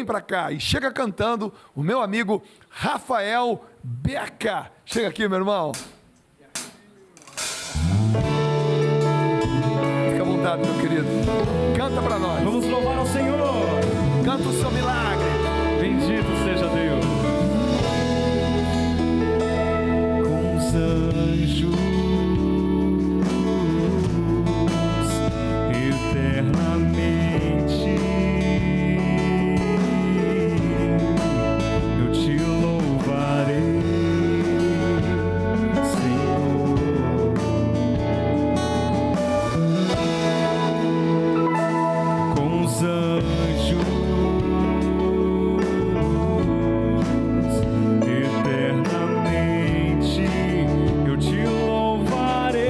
vem para cá e chega cantando o meu amigo Rafael Beca. Chega aqui, meu irmão. Fica à vontade, meu querido. Canta para nós. Vamos louvar ao Senhor. Canta o seu milagre. Bendito seja Deus. Com os anjos eternamente eu te louvarei, Senhor. Com os anjos eternamente eu te louvarei.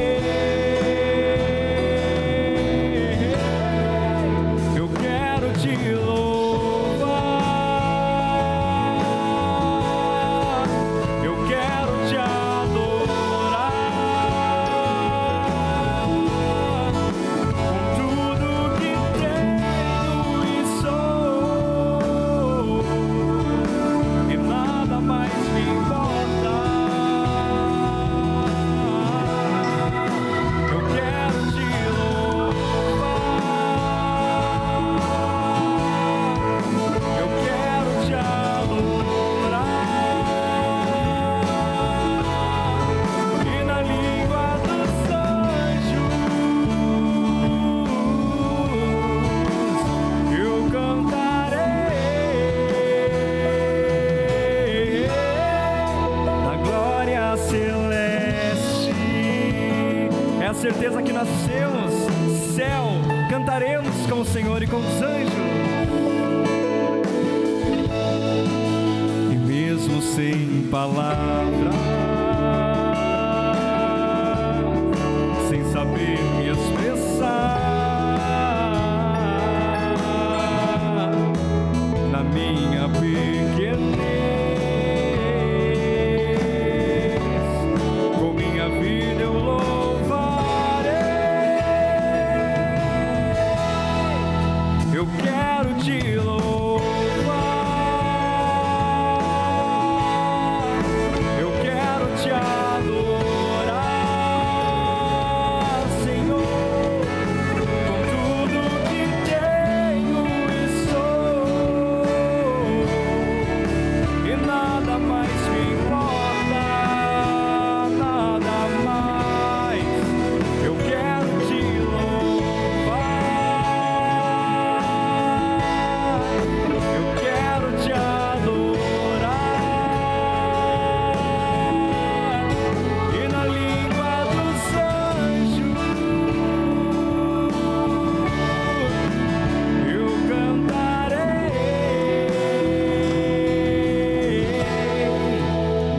Eu quero te louvar, eu quero te adorar com tudo que tenho e sou, e nada mais me importa. Eu quero te louvar, eu quero te adorar, e na língua dos anjos eu cantarei na glória celeste. É a certeza que nascemos, céu, cantaremos com o Senhor e com os anjos. E mesmo sem palavras, sem saber me expressar, na minha pequenez, com minha vida eu louvarei. Eu quero te louvar, eu quero te adorar, Senhor, com tudo que tenho e sou, e nada mais me importa, nada mais. Eu quero te louvar, eu quero te adorar, e na língua dos anjos eu cantarei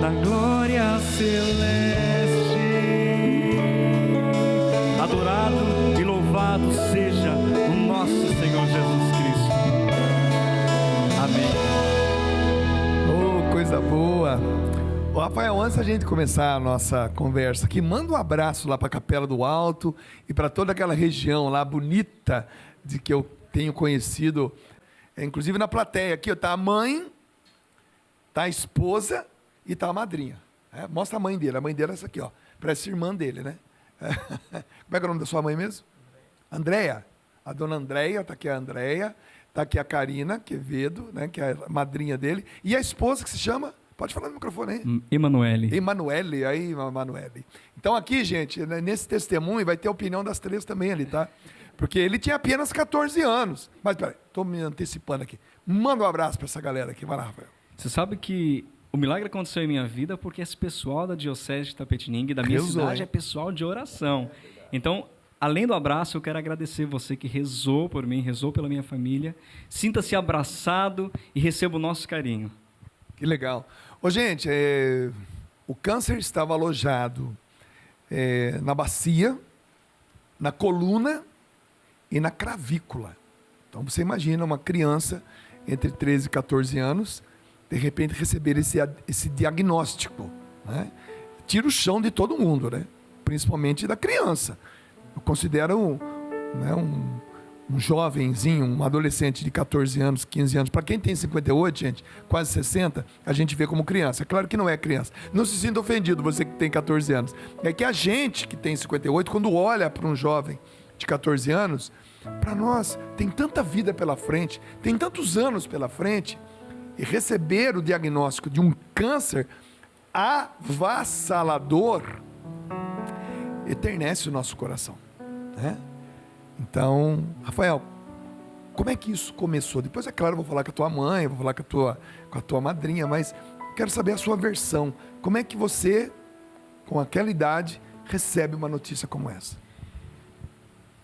na glória celeste. Adorado e louvado seja o nosso Senhor Jesus Cristo. Amém. Oh, coisa boa. Ô, Rafael, antes da gente começar a nossa conversa aqui, manda um abraço lá para a Capela do Alto e para toda aquela região lá bonita de que eu tenho conhecido, inclusive na plateia aqui, está a mãe, está a esposa e está a madrinha. Mostra a mãe dele é essa aqui, ó, parece irmã dele, né? Como é que é o nome da sua mãe mesmo? Andréia. A dona Andréia, está aqui a Andréia, está aqui a Karina Quevedo, né, que é a madrinha dele, e a esposa que se chama, pode falar no microfone aí. Emanuele. Emanuele. Então aqui, gente, né, nesse testemunho vai ter a opinião das três também ali, tá? Porque ele tinha apenas 14 anos. Mas peraí, estou me antecipando aqui. Manda um abraço para essa galera aqui, vai lá, Rafael. Você sabe que o milagre aconteceu em minha vida porque esse pessoal da Diocese de Tapetininga e da minha cidade é pessoal de oração. Então, além do abraço, eu quero agradecer você que rezou por mim, rezou pela minha família. Sinta-se abraçado e receba o nosso carinho. Que legal. Ô, gente, o câncer estava alojado na bacia, na coluna e na clavícula. Então, você imagina uma criança entre 13 e 14 anos, de repente receber esse diagnóstico, né? Tira o chão de todo mundo, né? Principalmente da criança. Eu considero, né, um jovenzinho, um adolescente de 14 anos, 15 anos, para quem tem 58, gente, quase 60, a gente vê como criança. É claro que não é criança. Não se sinta ofendido, você que tem 14 anos. É que a gente que tem 58, quando olha para um jovem de 14 anos, para nós tem tanta vida pela frente, tem tantos anos pela frente, e receber o diagnóstico de um câncer avassalador eternece o nosso coração, né? Então, Rafael, como é que isso começou? Depois, é claro, eu vou falar com a tua mãe, vou falar com a tua madrinha, mas quero saber a sua versão. Como é que você, com aquela idade, recebe uma notícia como essa?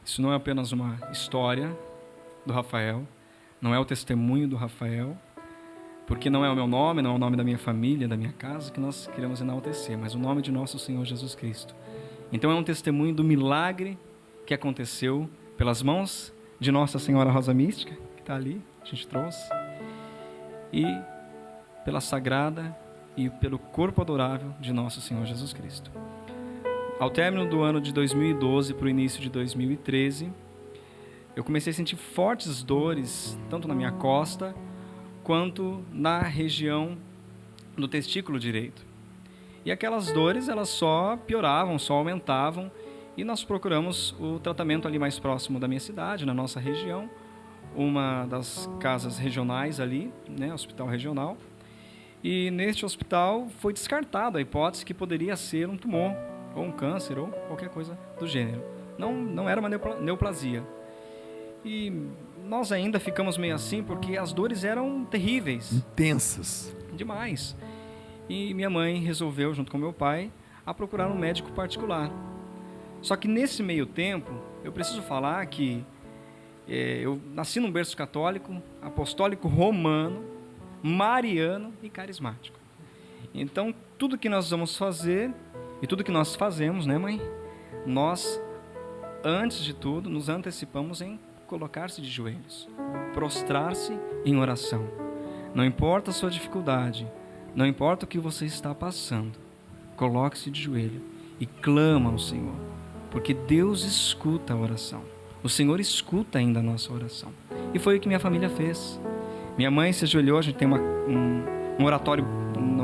Isso não é apenas uma história do Rafael, não é o testemunho do Rafael, porque não é o meu nome, não é o nome da minha família, da minha casa que nós queremos enaltecer, mas o nome de nosso Senhor Jesus Cristo. Então é um testemunho do milagre que aconteceu pelas mãos de Nossa Senhora Rosa Mística, que está ali, a gente trouxe, e pela sagrada e pelo corpo adorável de nosso Senhor Jesus Cristo. Ao término do ano de 2012 para o início de 2013, eu comecei a sentir fortes dores, tanto na minha costa, quanto na região do testículo direito. E aquelas dores, elas só pioravam, só aumentavam, e nós procuramos o tratamento ali mais próximo da minha cidade, na nossa região, uma das casas regionais ali, né, hospital regional. E neste hospital foi descartada a hipótese que poderia ser um tumor, ou um câncer, ou qualquer coisa do gênero. Não era uma neoplasia. E nós ainda ficamos meio assim, porque as dores eram terríveis. Intensas. Demais. E minha mãe resolveu, junto com meu pai, a procurar um médico particular. Só que nesse meio tempo, eu preciso falar que eu nasci num berço católico, apostólico romano, mariano e carismático. Então, tudo que nós vamos fazer, e tudo que nós fazemos, né, mãe? Nós, antes de tudo, nos antecipamos em colocar-se de joelhos, prostrar-se em oração. Não importa a sua dificuldade, não importa o que você está passando, coloque-se de joelho e clama ao Senhor, porque Deus escuta a oração. O Senhor escuta ainda a nossa oração. E foi o que minha família fez. Minha mãe se ajoelhou, a gente tem um oratório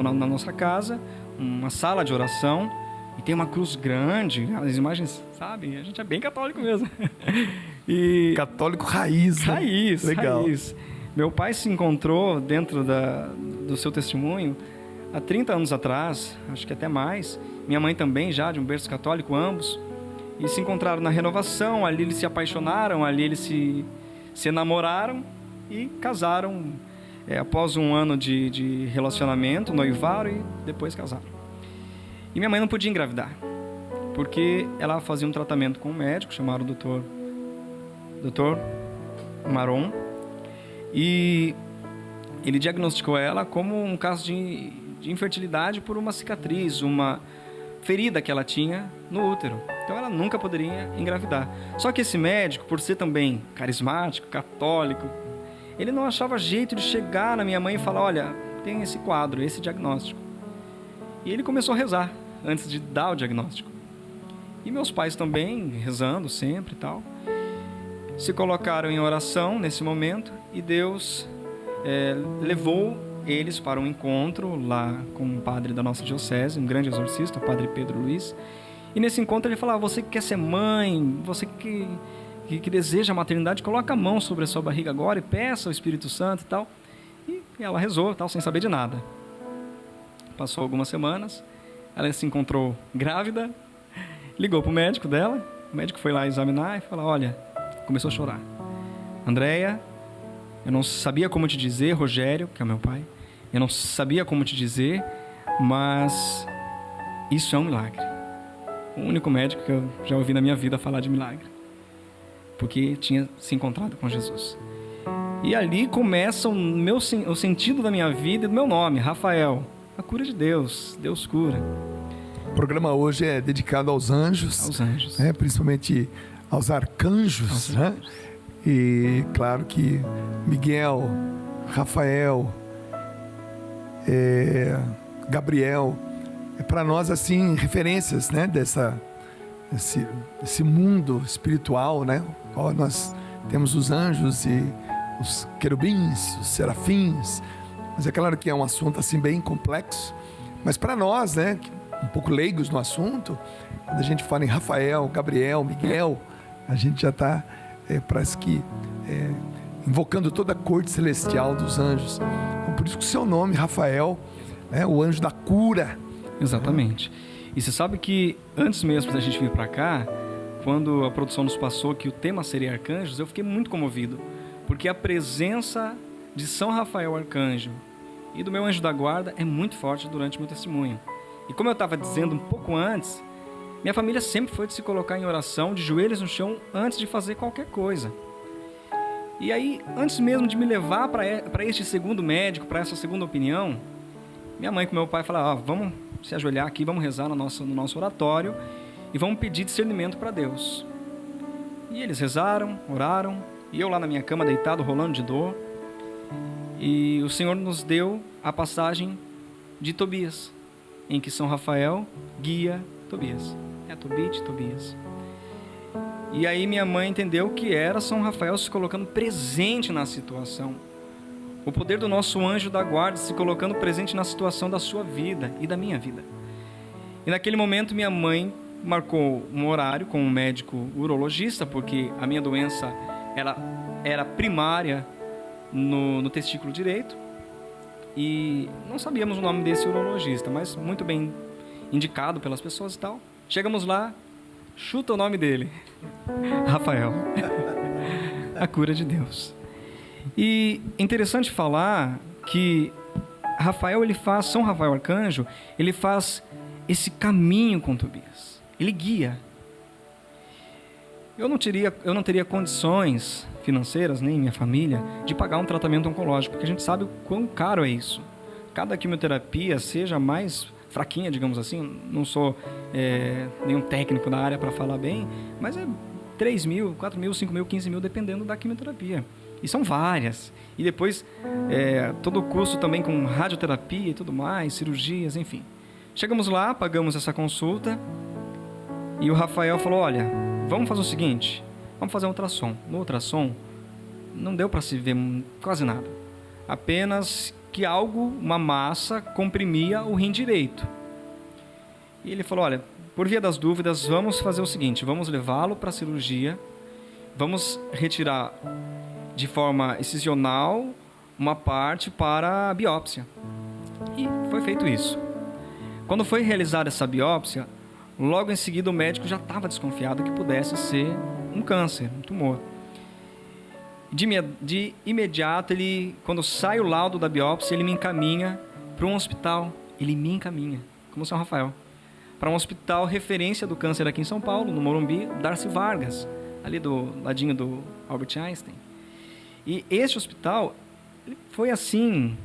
na nossa casa, uma sala de oração, e tem uma cruz grande, as imagens, sabe? A gente é bem católico mesmo. E católico raiz, né? Raiz, legal. Raiz. Meu pai se encontrou dentro do seu testemunho há 30 anos atrás, acho que até mais. Minha mãe também, já de um berço católico, ambos. E se encontraram na renovação, ali eles se apaixonaram, ali eles se enamoraram e casaram após um ano de relacionamento, noivaram e depois casaram. E minha mãe não podia engravidar, porque ela fazia um tratamento com um médico chamado Dr. Maron, e ele diagnosticou ela como um caso de infertilidade por uma cicatriz, uma ferida que ela tinha no útero. Então ela nunca poderia engravidar. Só que esse médico, por ser também carismático, católico, ele não achava jeito de chegar na minha mãe e falar: olha, tem esse quadro, esse diagnóstico. E ele começou a rezar antes de dar o diagnóstico. E meus pais também, rezando sempre e tal, se colocaram em oração nesse momento, e Deus levou eles para um encontro lá com um padre da nossa diocese, um grande exorcista, o padre Pedro Luiz. E nesse encontro ele falava: você que quer ser mãe, você que deseja a maternidade, coloca a mão sobre a sua barriga agora e peça ao Espírito Santo e tal. E ela rezou, tal, sem saber de nada. Passou algumas semanas, ela se encontrou grávida, ligou para o médico dela, o médico foi lá examinar e falou: olha, começou a chorar. Andréia, eu não sabia como te dizer, Rogério, que é meu pai, eu não sabia como te dizer, mas isso é um milagre. O único médico que eu já ouvi na minha vida falar de milagre, porque tinha se encontrado com Jesus. E ali começa o sentido da minha vida e do meu nome, Rafael, a cura de Deus, Deus cura. O programa hoje é dedicado aos anjos. Aos anjos. Principalmente aos arcanjos, né? E claro que Miguel, Rafael, Gabriel, para nós assim referências, né? Desse mundo espiritual, né? Qual nós temos os anjos e os querubins, os serafins, mas é claro que é um assunto assim bem complexo, mas para nós, né, um pouco leigos no assunto, quando a gente fala em Rafael, Gabriel, Miguel, a gente já está, parece que, invocando toda a corte celestial dos anjos. Então, por isso que o seu nome, Rafael, é o anjo da cura. Exatamente. E você sabe que antes mesmo da gente vir para cá, quando a produção nos passou que o tema seria arcanjos, eu fiquei muito comovido, porque a presença de São Rafael Arcanjo e do meu anjo da guarda é muito forte durante meu testemunho. E como eu estava dizendo um pouco antes, minha família sempre foi de se colocar em oração, de joelhos no chão, antes de fazer qualquer coisa. E aí, antes mesmo de me levar para este segundo médico, para essa segunda opinião, minha mãe com meu pai falaram, vamos se ajoelhar aqui, vamos rezar no nosso oratório e vamos pedir discernimento para Deus. E eles rezaram, oraram, e eu lá na minha cama deitado, rolando de dor, e o Senhor nos deu a passagem de Tobias, em que São Rafael guia Tobias. Tobit, Tobias. E aí minha mãe entendeu que era São Rafael se colocando presente na situação. O poder do nosso anjo da guarda se colocando presente na situação da sua vida e da minha vida. E naquele momento minha mãe marcou um horário com um médico urologista, porque a minha doença era primária no testículo direito. E não sabíamos o nome desse urologista, mas muito bem indicado pelas pessoas e tal. Chegamos lá, chuta o nome dele. Rafael. A cura de Deus. E é interessante falar que São Rafael Arcanjo, ele faz esse caminho com Tobias. Ele guia. Eu não teria condições financeiras, nem minha família, de pagar um tratamento oncológico, porque a gente sabe o quão caro é isso. Cada quimioterapia, seja mais fraquinha, digamos assim, não sou nenhum técnico da área para falar bem, mas é 3 mil, 4 mil, 5 mil, 15 mil, dependendo da quimioterapia. E são várias. E depois, todo o custo também com radioterapia e tudo mais, cirurgias, enfim. Chegamos lá, pagamos essa consulta, e o Rafael falou, olha, vamos fazer o seguinte, vamos fazer um ultrassom. No ultrassom, não deu para se ver quase nada. Apenas que uma massa, comprimia o rim direito. E ele falou, olha, por via das dúvidas, vamos fazer o seguinte, vamos levá-lo para a cirurgia, vamos retirar de forma excisional uma parte para a biópsia. E foi feito isso. Quando foi realizada essa biópsia, logo em seguida o médico já estava desconfiado que pudesse ser um câncer, um tumor. De imediato, quando sai o laudo da biópsia, ele me encaminha para um hospital. Ele me encaminha, como São Rafael, para um hospital referência do câncer aqui em São Paulo, no Morumbi, Darcy Vargas, ali do ladinho do Albert Einstein. E este hospital foi assim,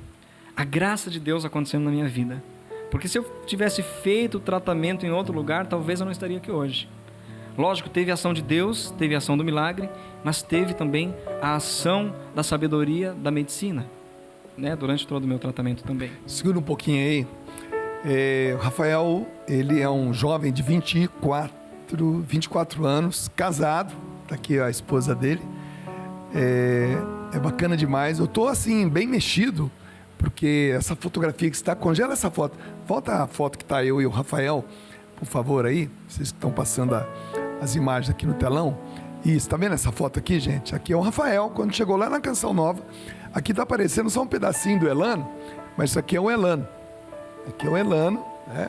a graça de Deus acontecendo na minha vida. Porque se eu tivesse feito o tratamento em outro lugar, talvez eu não estaria aqui hoje. Lógico, teve a ação de Deus, teve a ação do milagre, mas teve também a ação da sabedoria da medicina, né, durante todo o meu tratamento também. Segura um pouquinho aí. O Rafael, ele é um jovem de 24 anos, casado. Tá aqui a esposa dele. É bacana demais. Eu tô assim, bem mexido, porque essa fotografia que está... Congela essa foto. Volta a foto que está eu e o Rafael, por favor, aí. Vocês que estão passando as imagens aqui no telão. Isso, tá vendo essa foto aqui, gente? Aqui é o Rafael, quando chegou lá na Canção Nova. Aqui tá aparecendo só um pedacinho do Elano, mas isso aqui é o Elano. Aqui é o Elano, né?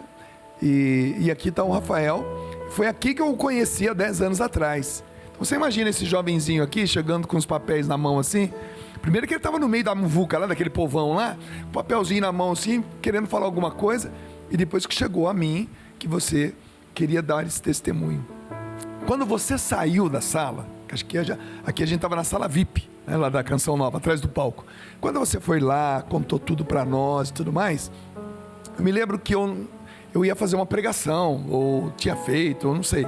E aqui tá o Rafael. Foi aqui que eu o conheci há 10 anos atrás. Então você imagina esse jovenzinho aqui, chegando com os papéis na mão assim. Primeiro que ele estava no meio da muvuca lá, daquele povão lá, papelzinho na mão assim, querendo falar alguma coisa. E depois que chegou a mim, que você queria dar esse testemunho. Quando você saiu da sala, acho que aqui a gente estava na sala VIP, né, lá da Canção Nova, atrás do palco. Quando você foi lá, contou tudo para nós e tudo mais, eu me lembro que eu ia fazer uma pregação, ou tinha feito, ou não sei.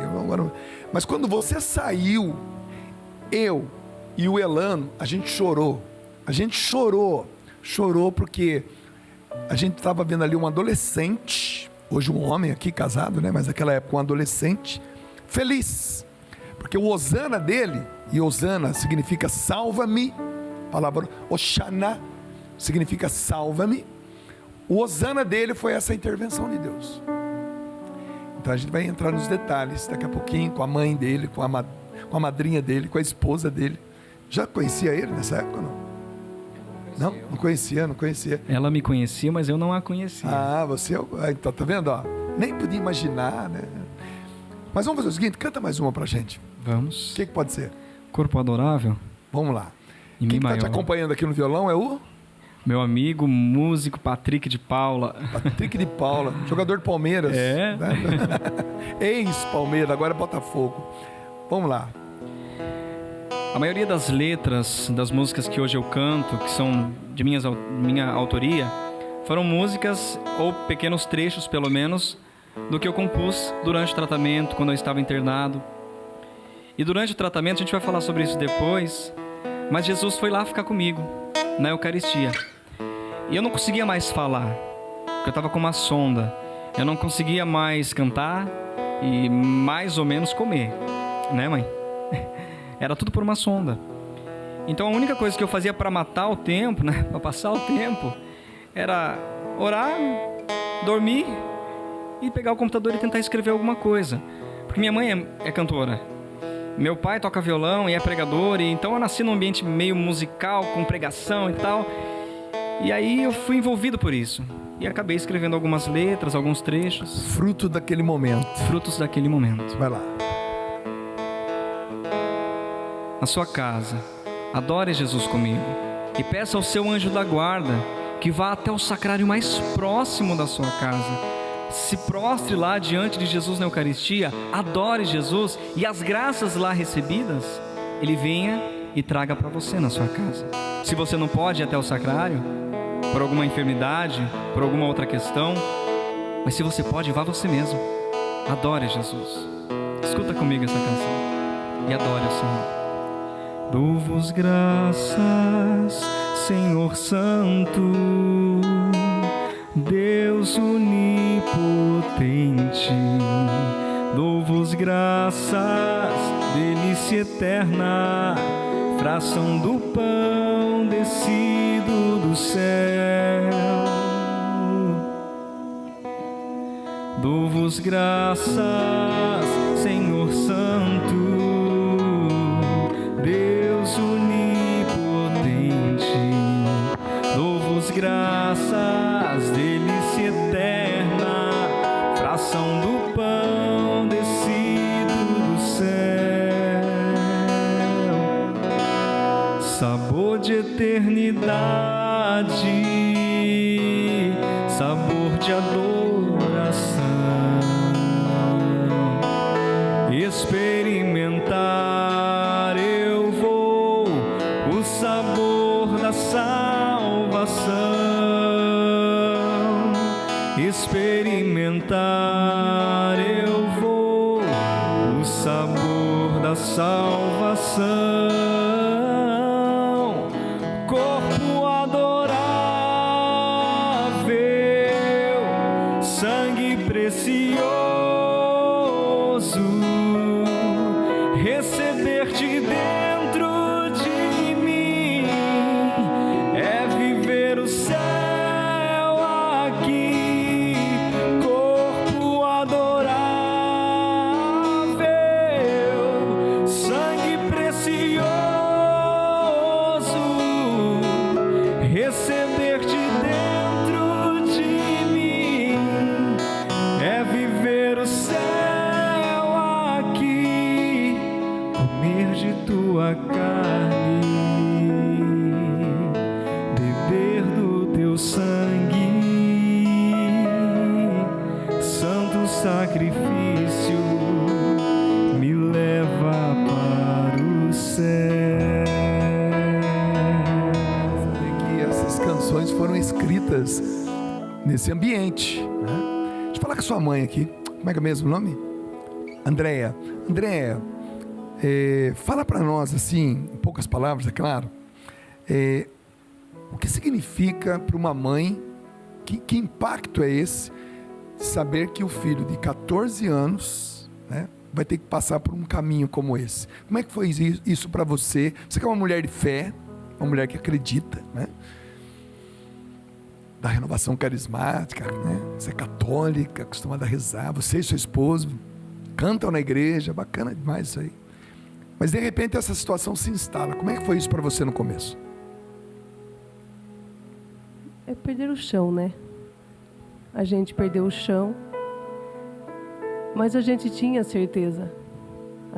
Mas quando você saiu, eu e o Elano, a gente chorou. A gente chorou porque a gente estava vendo ali um adolescente, hoje um homem aqui casado, né? Mas naquela época um adolescente, feliz. Porque o hosana dele E Osana significa salva-me. A palavra Oxana significa salva-me. O Osana dele foi essa intervenção de Deus. Então a gente vai entrar nos detalhes daqui a pouquinho, com a mãe dele, com a madrinha dele, com a esposa dele. Já conhecia ele nessa época ou não? Não conhecia. Ela me conhecia, mas eu não a conhecia. Você... Então, tá vendo? Nem podia imaginar, né? Mas vamos fazer o seguinte, canta mais uma pra gente. Vamos. O que pode ser? Corpo Adorável. Vamos lá. Em Quem Mi está te maior. acompanhando aqui no violão é o... Meu amigo, músico Patrick de Paula. Patrick de Paula, jogador de Palmeiras. É. Né? Ex-Palmeiras, agora é Botafogo. Vamos lá. A maioria das letras das músicas que hoje eu canto, que são de minha autoria, foram músicas, ou pequenos trechos pelo menos, do que eu compus durante o tratamento, quando eu estava internado. E durante o tratamento, a gente vai falar sobre isso depois, mas Jesus foi lá ficar comigo, na Eucaristia. E eu não conseguia mais falar, porque eu estava com uma sonda. Eu não conseguia mais cantar e mais ou menos comer, né, mãe? Era tudo por uma sonda. Então a única coisa que eu fazia para matar o tempo, né, para passar o tempo, era orar, dormir e pegar o computador e tentar escrever alguma coisa. Porque minha mãe é cantora. Meu pai toca violão e é pregador, e então eu nasci num ambiente meio musical, com pregação e tal. E aí eu fui envolvido por isso. E acabei escrevendo algumas letras, alguns trechos. Fruto daquele momento. Frutos daquele momento. Vai lá. Na sua casa, adore Jesus comigo. E peça ao seu anjo da guarda que vá até o sacrário mais próximo da sua casa. Se prostre lá diante de Jesus na Eucaristia, adore Jesus, e as graças lá recebidas, Ele venha e traga para você na sua casa. Se você não pode ir até o sacrário, por alguma enfermidade, por alguma outra questão, mas se você pode, vá você mesmo. Adore Jesus. Escuta comigo essa canção e adore ao Senhor. Dou-vos graças, Senhor Santo, Deus onipotente. Dou-vos graças, delícia eterna, fração do pão descido do céu. Dou-vos graças, Senhor Santo, Deus onipotente. Dou-vos graças, delícia eterna, fração do pão descido do céu. Sabor de eternidade, sabor de adoração. Experimentar eu vou o sabor da salvação. Experimentar eu vou o sabor da salvação. Corpo adorável, sangue precioso, receber-te dentro de mim é viver o céu aqui. Corpo adorável, sangue precioso, receber-te dentro de mim é viver o céu aqui. Comer de tua carne, beber do teu sangue, santo sacrifício me leva para o céu. Saber que essas canções foram escritas nesse ambiente, né? Deixa eu falar com a sua mãe aqui. Como é que é mesmo o nome? Andréia. Andréia, fala para nós, assim, em poucas palavras, é claro, o que significa para uma mãe, que impacto é esse, saber que o filho de 14 anos, né, vai ter que passar por um caminho como esse. Como é que foi isso para você? Você que é uma mulher de fé, uma mulher que acredita, né? Da renovação carismática, né? Você é católica, acostumada a rezar, você e seu esposo cantam na igreja, bacana demais isso aí. Mas de repente essa situação se instala. Como é que foi isso para você no começo? É perder o chão, né? A gente perdeu o chão, mas a gente tinha a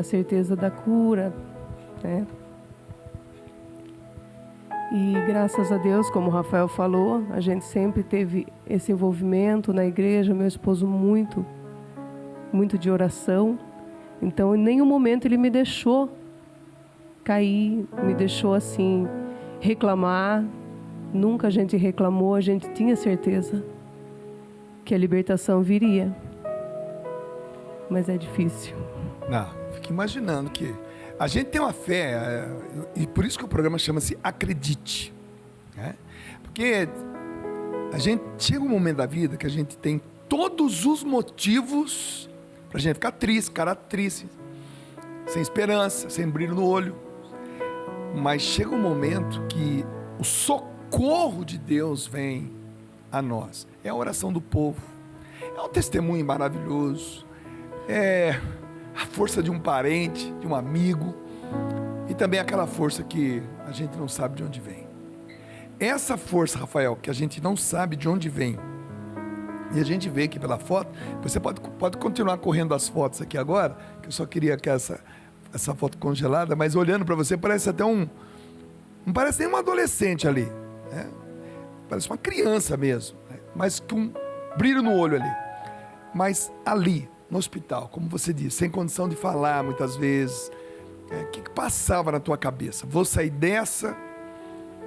certeza da cura, né? E graças a Deus, como o Rafael falou, a gente sempre teve esse envolvimento na igreja, meu esposo muito de oração. Então, em nenhum momento ele me deixou cair, me deixou assim, reclamar. Nunca a gente reclamou, a gente tinha certeza que a libertação viria. Mas é difícil. Não, fico imaginando que a gente tem uma fé, e por isso que o programa chama-se Acredite, né? Porque a gente chega um momento da vida que a gente tem todos os motivos para a gente ficar triste, cara triste, sem esperança, sem brilho no olho. Mas chega um momento que o socorro de Deus vem a nós. É a oração do povo, é um testemunho maravilhoso, é a força de um parente, de um amigo, e também aquela força que a gente não sabe de onde vem. Essa força, Rafael, que a gente não sabe de onde vem, e a gente vê aqui pela foto, você pode continuar correndo as fotos aqui agora, que eu só queria que essa foto congelada, mas olhando para você, parece até não parece nem um adolescente ali, né? Parece uma criança mesmo, né? Mas com um brilho no olho ali. Mas ali, no hospital, como você disse, sem condição de falar muitas vezes, o que passava na tua cabeça? Vou sair dessa,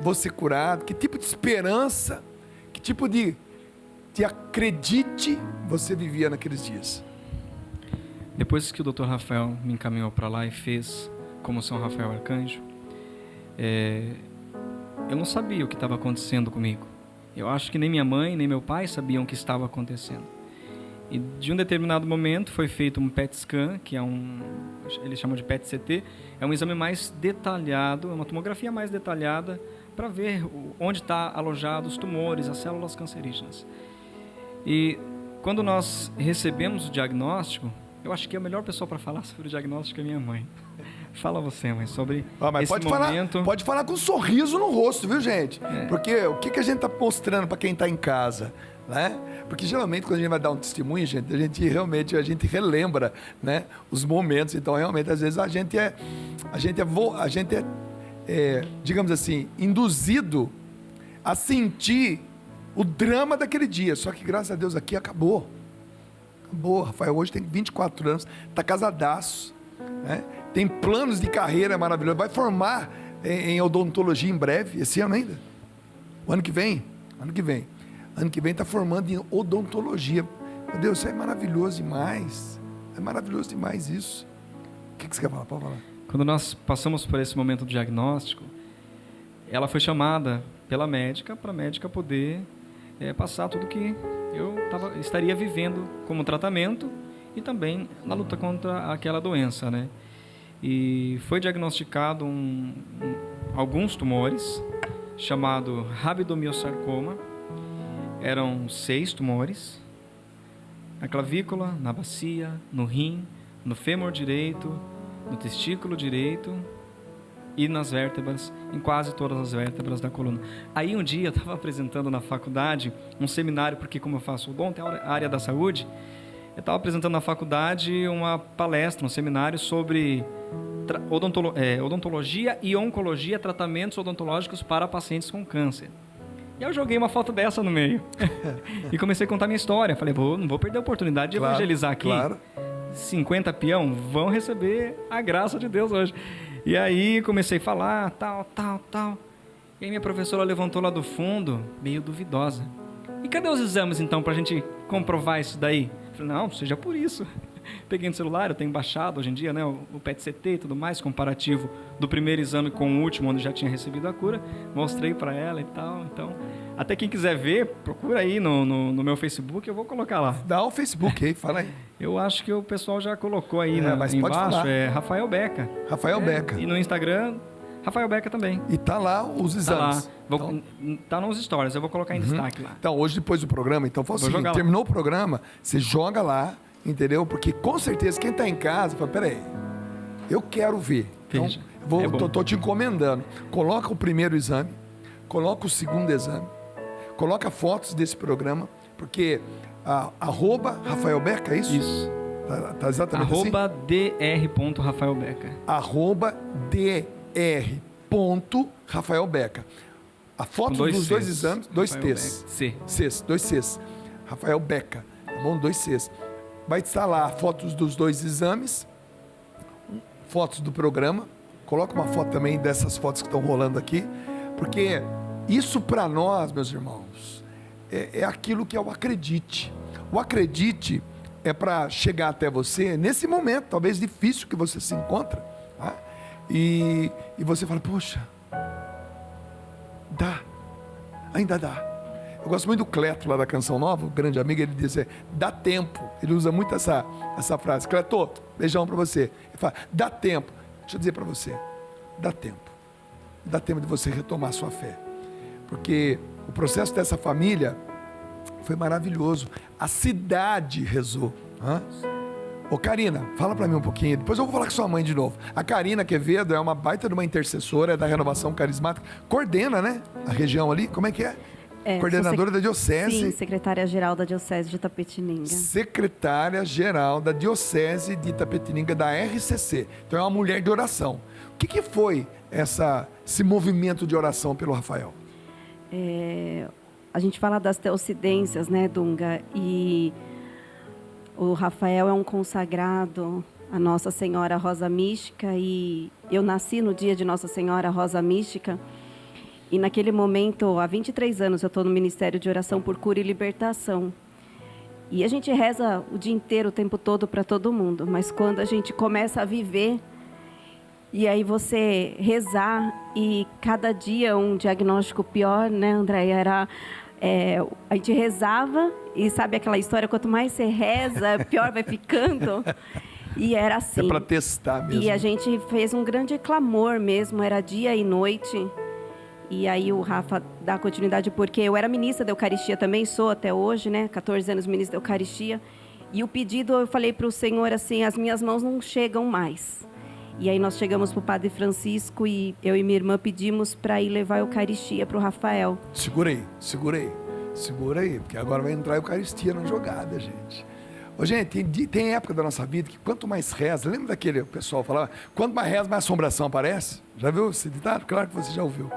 vou ser curado? Que tipo de esperança, que tipo de acredite você vivia naqueles dias? Depois que o Dr. Rafael me encaminhou para lá e fez como São Rafael Arcanjo, eu não sabia o que estava acontecendo comigo. Eu acho que nem minha mãe, nem meu pai sabiam o que estava acontecendo. E de um determinado momento foi feito um PET scan, que eles chamam de PET-CT, é um exame mais detalhado, é uma tomografia mais detalhada para ver onde está alojados os tumores, as células cancerígenas. E quando nós recebemos o diagnóstico, eu acho que a melhor pessoa para falar sobre o diagnóstico é minha mãe. Fala você, mãe, sobre esse momento. Pode falar com um sorriso no rosto, viu, gente? Porque o que a gente está mostrando para quem está em casa, né? Porque geralmente quando a gente vai dar um testemunho, gente, a gente relembra, né, os momentos. Então, realmente, às vezes a gente é digamos assim, induzido a sentir o drama daquele dia. Só que, graças a Deus, aqui acabou. Rafael hoje tem 24 anos, está casadaço, né? Tem planos de carreira maravilhosos, vai formar em odontologia em breve, esse ano ainda, o ano que vem está formando em odontologia. Meu Deus, isso é maravilhoso demais isso. O que você quer falar? Pode falar. Quando nós passamos por esse momento do diagnóstico, ela foi chamada pela médica, para a médica poder passar tudo que eu estaria vivendo como tratamento e também na luta contra aquela doença, né? E foi diagnosticado alguns tumores, chamado rabidomiosarcoma. Eram 6 tumores, na clavícula, na bacia, no rim, no fêmur direito, no testículo direito e nas vértebras, em quase todas as vértebras da coluna. Aí um dia eu estava apresentando na faculdade um seminário, porque como eu faço odonto, é a área da saúde, eu estava apresentando na faculdade uma palestra, um seminário sobre odontologia e oncologia, tratamentos odontológicos para pacientes com câncer. E eu joguei uma foto dessa no meio e comecei a contar minha história. Falei, não vou perder a oportunidade de evangelizar aqui. Claro. 50 peão vão receber a graça de Deus hoje. E aí comecei a falar, tal. E aí minha professora levantou lá do fundo, meio duvidosa. E cadê os exames então pra gente comprovar isso daí? Eu falei, não, seja por isso. peguei no celular, eu tenho baixado hoje em dia, né, o PET-CT e tudo mais, comparativo do primeiro exame com o último, onde já tinha recebido a cura. Mostrei para ela e tal. Então, até quem quiser ver, procura aí no meu Facebook, eu vou colocar lá. Dá o Facebook aí, fala aí. Eu acho que o pessoal já colocou aí mas pode embaixo, falar. é Rafael Beca. Rafael Beca. E no Instagram, Rafael Beca também. E tá lá os exames. Tá nos stories, eu vou colocar em destaque lá. Então, hoje, depois do programa, então, fala o seguinte, terminou o programa, você joga lá, entendeu? Porque, com certeza, quem tá em casa, fala, peraí, eu quero ver. Então, tô te encomendando. Coloca o primeiro exame, coloca o segundo exame, coloca fotos desse programa, porque @Rafael Beca, é isso? Isso. Tá exatamente assim? @dr.rafaelbeca. @dr.rafaelbeca. A foto dos dois exames, 2 T's. Cs, 2 Cs. Rafael Beca, tá bom? 2 Cs. Vai estar lá fotos dos 2 exames, fotos do programa. Coloca uma foto também dessas fotos que estão rolando aqui, porque isso para nós, meus irmãos, é aquilo que é o acredite. O acredite é para chegar até você nesse momento, talvez difícil que você se encontra, tá? E você fala, poxa, dá, ainda dá. Eu gosto muito do Cleto lá da Canção Nova, o grande amigo, ele diz, dá tempo. Ele usa muito essa frase. Cleto, beijão para você. Ele fala, dá tempo. Deixa eu dizer para você, dá tempo. Dá tempo de você retomar a sua fé. Porque o processo dessa família foi maravilhoso. A cidade rezou. Ô Karina, fala para mim um pouquinho. Depois eu vou falar com sua mãe de novo. A Karina Quevedo é uma baita de uma intercessora, é da Renovação Carismática. Coordena, né? A região ali. Como é que é? Coordenadora da Diocese. Sim, secretária-geral da Diocese de Itapetininga. Secretária-geral da Diocese de Itapetininga, da RCC. Então é uma mulher de oração. O que foi esse movimento de oração pelo Rafael? A gente fala das teocidências, né, Dunga? E o Rafael é um consagrado a Nossa Senhora Rosa Mística. E eu nasci no dia de Nossa Senhora Rosa Mística. E naquele momento, há 23 anos, eu estou no Ministério de Oração por Cura e Libertação. E a gente reza o dia inteiro, o tempo todo, para todo mundo. Mas quando a gente começa a viver, e aí você rezar, e cada dia um diagnóstico pior, né, Andréia? A gente rezava, e sabe aquela história, quanto mais você reza, pior vai ficando. E era assim. É para testar mesmo. E a gente fez um grande clamor mesmo, era dia e noite. E aí o Rafa dá continuidade, porque eu era ministra da Eucaristia também, sou até hoje, né? 14 anos ministra da Eucaristia. E o pedido, eu falei para o Senhor assim, as minhas mãos não chegam mais. E aí nós chegamos para o Padre Francisco e eu e minha irmã pedimos para ir levar a Eucaristia para o Rafael. Segura aí, porque agora vai entrar a Eucaristia na jogada, gente. Ô, gente, tem época da nossa vida que quanto mais reza, lembra daquele pessoal falava, quanto mais reza, mais assombração aparece? Já viu esse ditado? Claro que você já ouviu.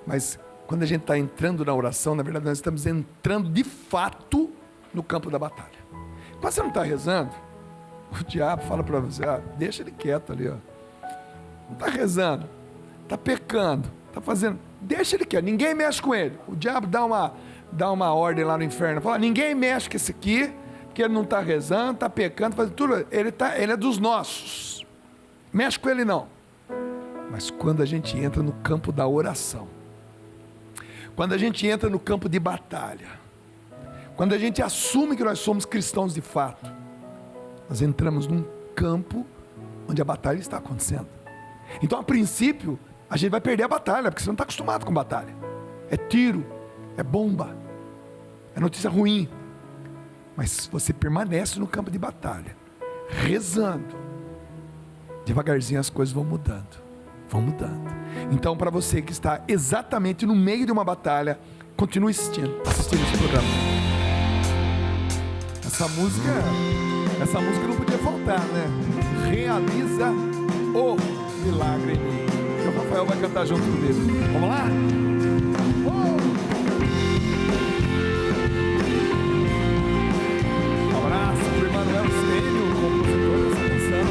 Mas quando a gente está entrando na oração, na verdade nós estamos entrando de fato no campo da batalha. Quando você não está rezando, o diabo fala para você, deixa ele quieto ali, ó. Não está rezando, está pecando, está fazendo, deixa ele quieto, ninguém mexe com ele. O diabo dá uma ordem lá no inferno, fala, ninguém mexe com esse aqui, porque ele não está rezando, está pecando, fazendo tudo, ele é dos nossos, mexe com ele não. Mas quando a gente entra no campo da oração, quando a gente entra no campo de batalha, quando a gente assume que nós somos cristãos de fato, nós entramos num campo onde a batalha está acontecendo. Então, a princípio, a gente vai perder a batalha, porque você não está acostumado com batalha. É tiro, é bomba, é notícia ruim. Mas você permanece no campo de batalha, rezando. Devagarzinho as coisas vão mudando. Então, para você que está exatamente no meio de uma batalha, continue assistindo esse programa. Essa música não podia faltar, né? Realiza o milagre em mim. E o Rafael vai cantar junto comigo. Vamos lá? Um abraço para o Emanuel Stênio, compositor dessa canção.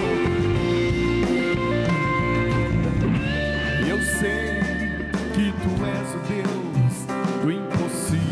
Eu sei que tu és o Deus do impossível.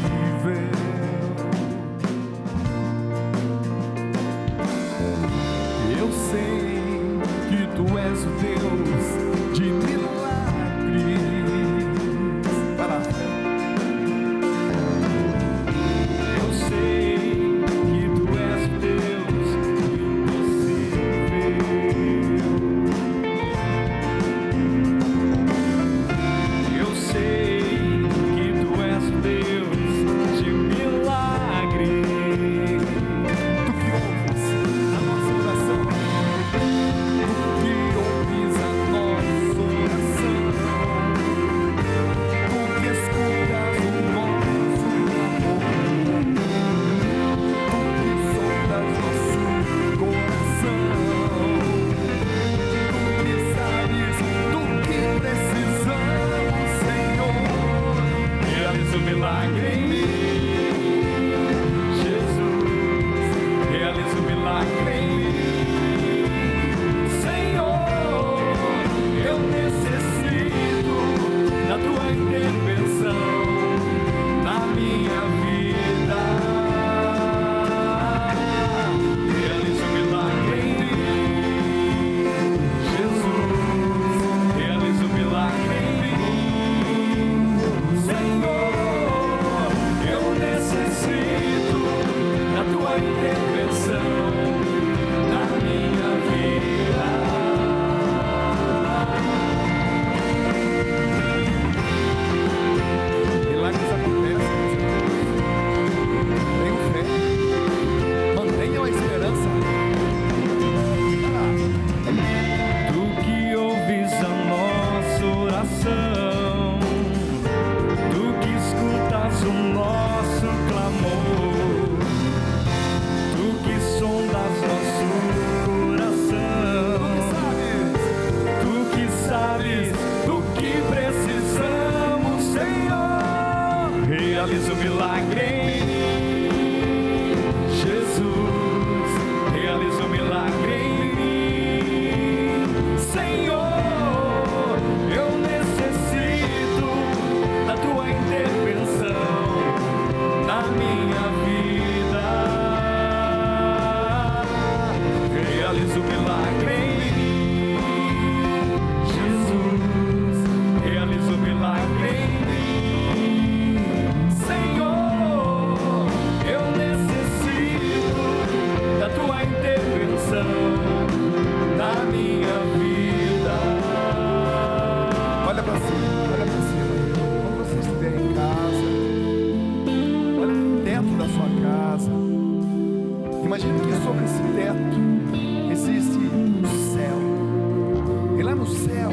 céu.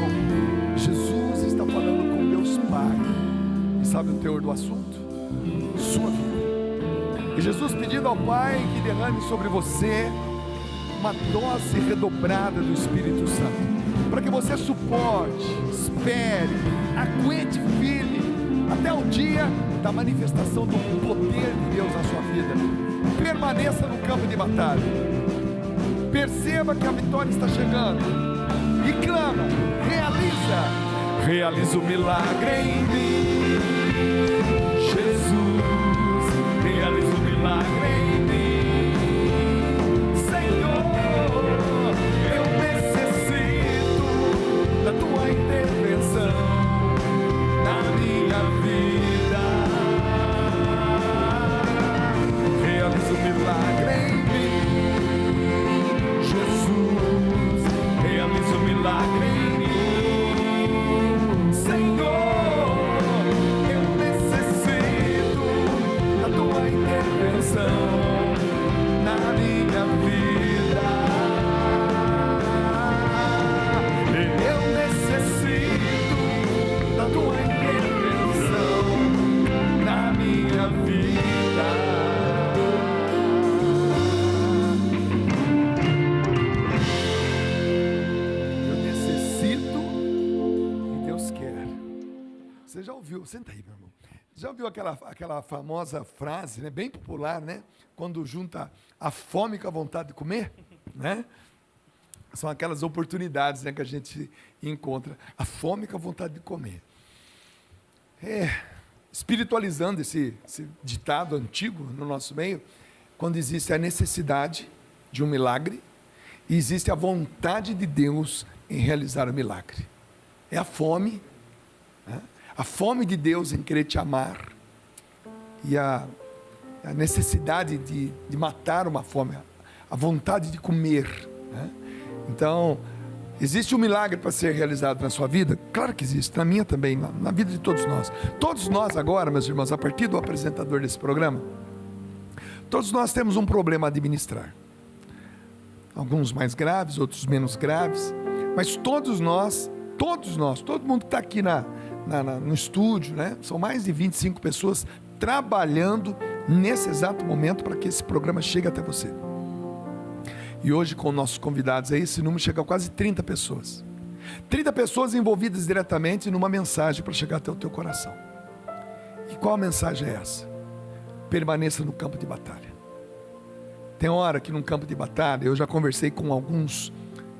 Jesus está falando com Deus Pai. E sabe o teor do assunto? Sua vida. E Jesus pedindo ao Pai que derrame sobre você uma dose redobrada do Espírito Santo, para que você suporte, espere, aguente firme até o dia da manifestação do poder de Deus na sua vida. Permaneça no campo de batalha, perceba que a vitória está chegando e clama: realiza o milagre em mim, Jesus, realiza o milagre em mim, Senhor, eu necessito da tua intervenção na minha vida. Realiza o milagre em mim, Jesus, realiza o milagre em mim, Senhor, eu necessito da tua intervenção na minha vida. Eu necessito da tua intervenção na minha vida. Eu necessito e Deus quer. Você já ouviu? Senta aí, meu irmão. Já ouviu aquela famosa frase, né, bem popular, né? Quando junta a fome com a vontade de comer, né? São aquelas oportunidades, né, que a gente encontra. A fome com a vontade de comer. Espiritualizando esse ditado antigo no nosso meio, quando existe a necessidade de um milagre e existe a vontade de Deus em realizar o milagre. É a fome, né? A fome de Deus em querer te amar e a necessidade de matar uma fome, a vontade de comer, né? Então, existe um milagre para ser realizado na sua vida? Claro que existe, na minha também, na vida de todos nós. Todos nós agora, meus irmãos, a partir do apresentador desse programa, todos nós temos um problema a administrar. Alguns mais graves, outros menos graves, mas todo mundo que está aqui no estúdio, né? São mais de 25 pessoas trabalhando nesse exato momento para que esse programa chegue até você. E hoje, com nossos convidados aí, esse número chega a quase 30 pessoas. 30 pessoas envolvidas diretamente numa mensagem para chegar até o teu coração. E qual a mensagem é essa? Permaneça no campo de batalha. Tem hora que num campo de batalha, eu já conversei com alguns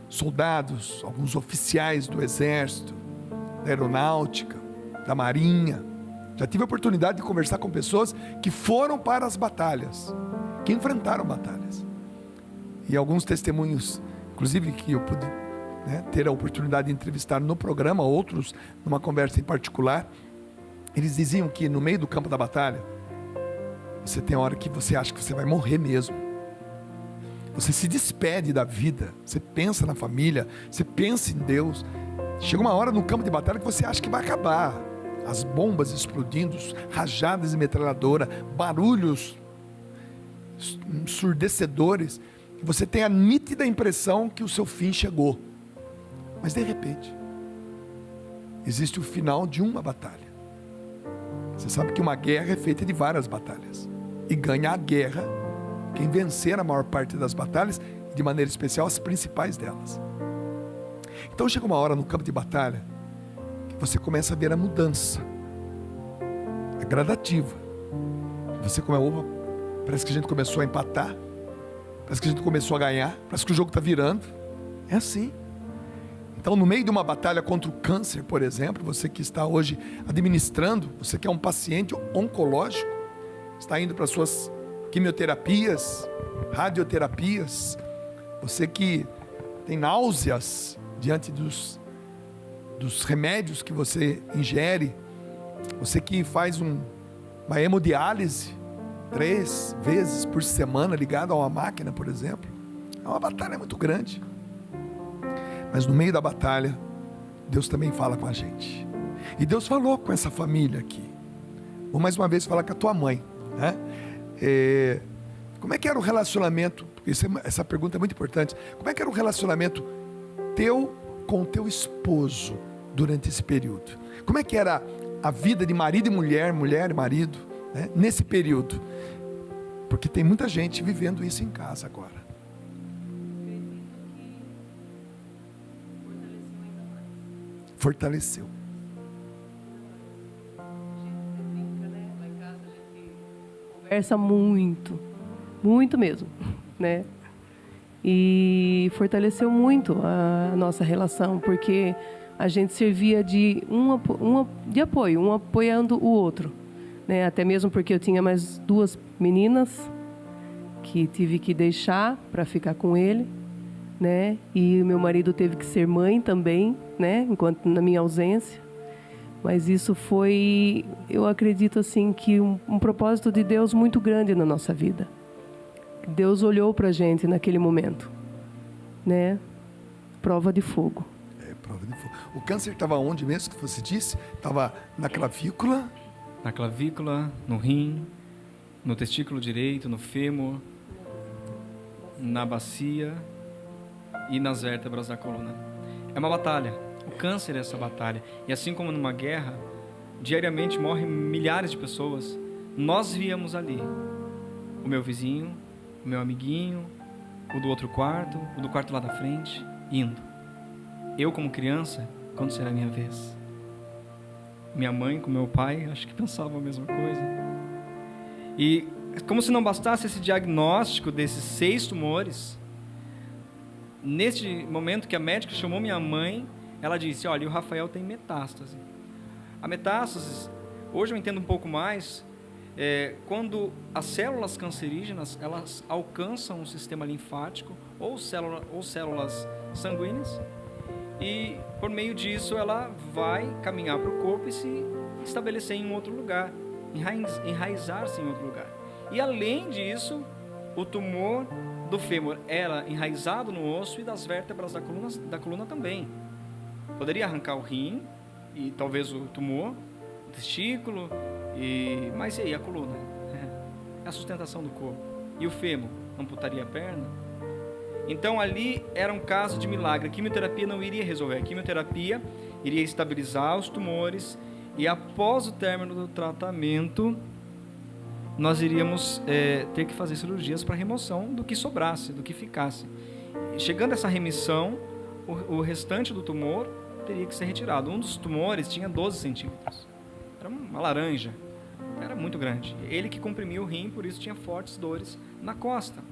soldados, alguns oficiais do Exército, da Aeronáutica, da Marinha. Já tive a oportunidade de conversar com pessoas que foram para as batalhas, que enfrentaram batalhas. E alguns testemunhos, inclusive que eu pude, né, ter a oportunidade de entrevistar no programa, outros numa conversa em particular, eles diziam que no meio do campo da batalha, você tem hora que você acha que você vai morrer mesmo. Você se despede da vida, você pensa na família, você pensa em Deus. Chega uma hora no campo de batalha que você acha que vai acabar. As bombas explodindo, rajadas de metralhadora, barulhos ensurdecedores. Você tem a nítida impressão que o seu fim chegou. Mas de repente, existe o final de uma batalha. Você sabe que uma guerra é feita de várias batalhas. E ganha a guerra quem vencer a maior parte das batalhas, de maneira especial as principais delas. Então chega uma hora no campo de batalha que você começa a ver a mudança. É gradativa. Você parece que a gente começou a empatar. Parece que a gente começou a ganhar. Parece que o jogo está virando. É assim. Então, no meio de uma batalha contra o câncer, por exemplo, você que está hoje administrando, você que é um paciente oncológico, está indo para suas quimioterapias, radioterapias, você que tem náuseas diante dos remédios que você ingere, você que faz uma hemodiálise 3 vezes por semana ligado a uma máquina, por exemplo, é uma batalha muito grande. Mas no meio da batalha, Deus também fala com a gente. E Deus falou com essa família aqui. Vou mais uma vez falar com a tua mãe, né? Como é que era o relacionamento? Essa pergunta é muito importante. Como é que era o relacionamento teu com o teu esposo durante esse período? Como é que era a vida de marido e mulher, mulher e marido, né, nesse período? Porque tem muita gente vivendo isso em casa agora. Fortaleceu. Conversa muito, muito mesmo, né? E fortaleceu muito a nossa relação, porque a gente servia de de apoio, um apoiando o outro, né? Até mesmo porque eu tinha mais 2 meninas que tive que deixar para ficar com ele, né? E meu marido teve que ser mãe também, né? Enquanto na minha ausência. Mas isso foi, eu acredito assim, que um propósito de Deus muito grande na nossa vida. Deus olhou para a gente naquele momento, né? Prova de fogo. Prova de fogo. O câncer estava onde mesmo que você disse? Estava na clavícula? Na clavícula, no rim, no testículo direito, no fêmur, na bacia e nas vértebras da coluna. É uma batalha. O câncer é essa batalha. E assim como numa guerra, diariamente morrem milhares de pessoas. Nós víamos ali o meu vizinho, o meu amiguinho, o do outro quarto, o do quarto lá da frente, indo. Eu, como criança, quando será a minha vez? Minha mãe com meu pai, acho que pensavam a mesma coisa. E como se não bastasse esse diagnóstico desses 6 tumores, neste momento que a médica chamou minha mãe, ela disse, olha, o Rafael tem metástase. A metástase, hoje eu entendo um pouco mais, quando as células cancerígenas, elas alcançam o sistema linfático ou células sanguíneas, e por meio disso ela vai caminhar para o corpo e se estabelecer em um outro lugar, enraizar-se em outro lugar. E além disso, o tumor do fêmur era enraizado no osso e das vértebras da coluna também. Poderia arrancar o rim e talvez o tumor, o testículo, mas e aí a coluna? É a sustentação do corpo. E o fêmur? Amputaria a perna? Então ali era um caso de milagre. A quimioterapia não iria resolver. A quimioterapia iria estabilizar os tumores e após o término do tratamento, nós iríamos ter que fazer cirurgias para remoção do que sobrasse, do que ficasse. Chegando a essa remissão, o restante do tumor teria que ser retirado. Um dos tumores tinha 12 centímetros. Era uma laranja. Era muito grande. Ele que comprimiu o rim, por isso tinha fortes dores na costa.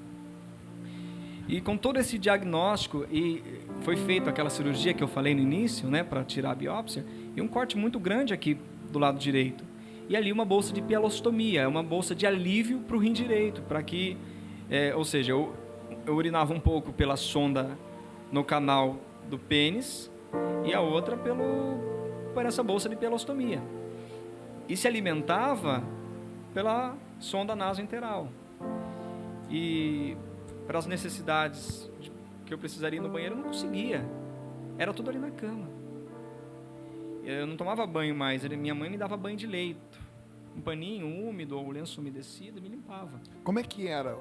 E com todo esse diagnóstico, e foi feita aquela cirurgia que eu falei no início, né, para tirar a biópsia, e um corte muito grande aqui do lado direito. E ali uma bolsa de pielostomia, uma bolsa de alívio para o rim direito, para que, ou seja, eu urinava um pouco pela sonda no canal do pênis e a outra por essa bolsa de pielostomia. E se alimentava pela sonda nasointeral. E para as necessidades que eu precisaria ir no banheiro, eu não conseguia. Era tudo ali na cama. Eu não tomava banho mais, minha mãe me dava banho de leito. Um paninho úmido ou lenço umedecido me limpava. Como é que era?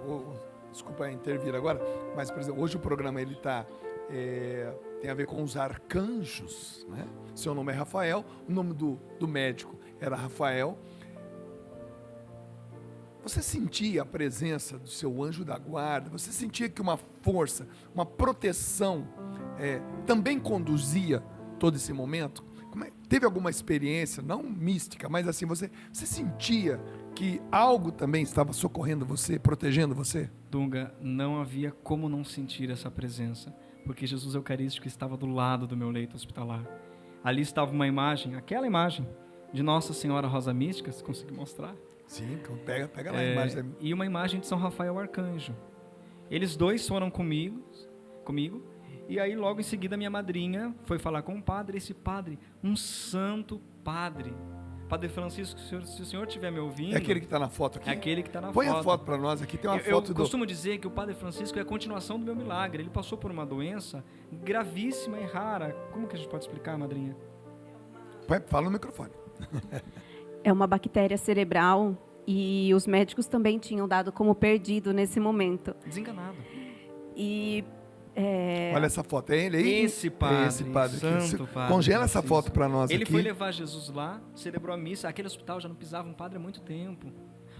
Desculpa intervir agora, mas, por exemplo, hoje o programa ele tem a ver com os arcanjos, né? Seu nome é Rafael, o nome do médico era Rafael. Você sentia a presença do seu anjo da guarda? Você sentia que uma força, uma proteção também conduzia todo esse momento? Teve alguma experiência, não mística, mas assim, você sentia que algo também estava socorrendo você, protegendo você? Dunga, não havia como não sentir essa presença, porque Jesus Eucarístico estava do lado do meu leito hospitalar. Ali estava uma imagem, aquela imagem de Nossa Senhora Rosa Mística, se conseguir mostrar. Sim, então pega lá a imagem. E uma imagem de São Rafael Arcanjo. Eles dois foram comigo, e aí logo em seguida minha madrinha foi falar com o padre, esse padre, um santo padre. Padre Francisco, se o senhor estiver me ouvindo... É aquele que está na foto aqui? É aquele que está na foto. Põe a foto para nós aqui, tem uma foto Eu costumo dizer que o Padre Francisco é a continuação do meu milagre. Ele passou por uma doença gravíssima e rara. Como que a gente pode explicar, madrinha? Fala no microfone. É uma bactéria cerebral e os médicos também tinham dado como perdido nesse momento. Desenganado. E Olha essa foto, é ele aí? Esse padre, Esse padre. Santo padre Congela essa Francisco. foto para nós Ele aqui. foi levar Jesus lá, celebrou a missa. Aquele hospital já não pisava um padre há muito tempo.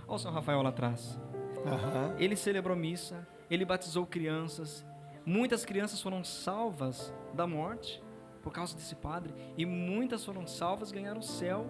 Olha o São Rafael lá atrás. Aham. Ele celebrou missa, ele batizou crianças. Muitas crianças foram salvas da morte por causa desse padre. E muitas foram salvas, ganharam o céu,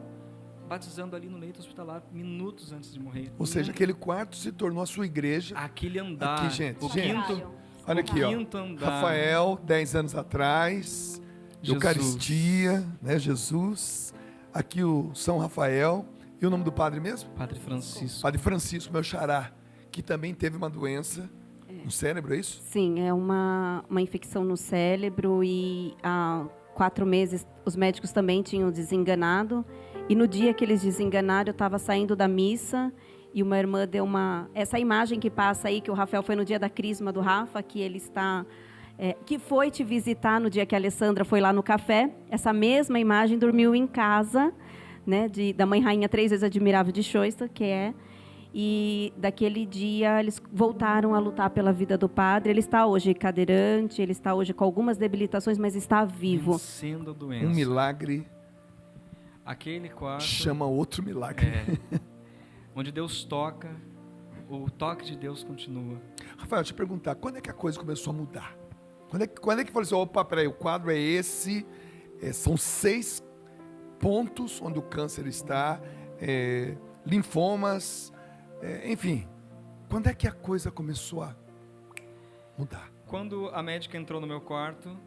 batizando ali no leito hospitalar minutos antes de morrer. Ou seja, aquele quarto se tornou a sua igreja. Aquele andar, Aqui, gente, o gente. quinto, Olha aqui, ó. quinto andar. Rafael, 10 anos atrás, Jesus. Eucaristia, né, Jesus. Aqui o São Rafael. E o nome do padre mesmo? Padre Francisco. Padre Francisco, meu xará, que também teve uma doença no cérebro, é isso? Sim, é uma infecção no cérebro e há 4 meses os médicos também tinham desenganado. E no dia que eles desenganaram, eu estava saindo da missa e uma irmã deu essa imagem que passa aí, que o Rafael foi no dia da crisma do Rafa, que ele está... que foi te visitar no dia que a Alessandra foi lá no café. Essa mesma imagem dormiu em casa, né, da Mãe Rainha 3 vezes Admirável de Choista, que é... E daquele dia eles voltaram a lutar pela vida do padre. Ele está hoje cadeirante, ele está hoje com algumas debilitações, mas está vivo. Vencendo a doença. Um milagre Aquele quarto chama outro milagre. onde Deus toca, o toque de Deus continua. Rafael, deixa eu te perguntar, quando é que a coisa começou a mudar? Quando é que falou assim, opa, peraí, o quadro é esse, são 6 pontos onde o câncer está, linfomas, enfim. Quando é que a coisa começou a mudar? Quando a médica entrou no meu quarto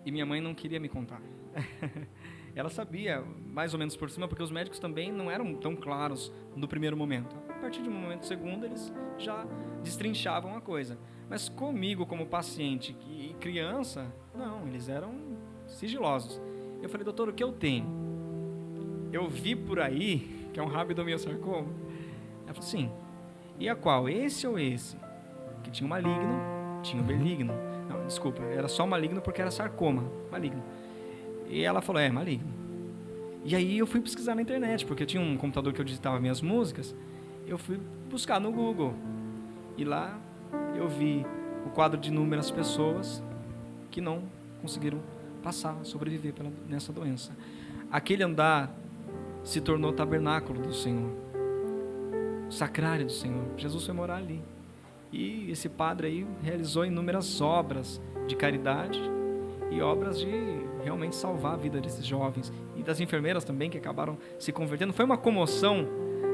e minha mãe não queria me contar. Ela sabia, mais ou menos por cima, porque os médicos também não eram tão claros no primeiro momento. A partir de um momento segundo, eles já destrinchavam a coisa. Mas comigo, como paciente e criança, não, eles eram sigilosos. Eu falei, doutor, o que eu tenho? Eu vi por aí que é um rabdomiosarcoma. Ela falou, sim. E a qual? Esse ou esse? Que tinha o maligno, tinha o benigno. Não, desculpa, era só maligno porque era sarcoma, maligno. E ela falou, maligno. E aí eu fui pesquisar na internet, porque eu tinha um computador que eu digitava minhas músicas. Eu fui buscar no Google. E lá eu vi o quadro de inúmeras pessoas que não conseguiram passar, sobreviver nessa doença. Aquele andar se tornou tabernáculo do Senhor, sacrário do Senhor. Jesus foi morar ali. E esse padre aí realizou inúmeras obras de caridade e obras de realmente salvar a vida desses jovens e das enfermeiras também, que acabaram se convertendo. Foi uma comoção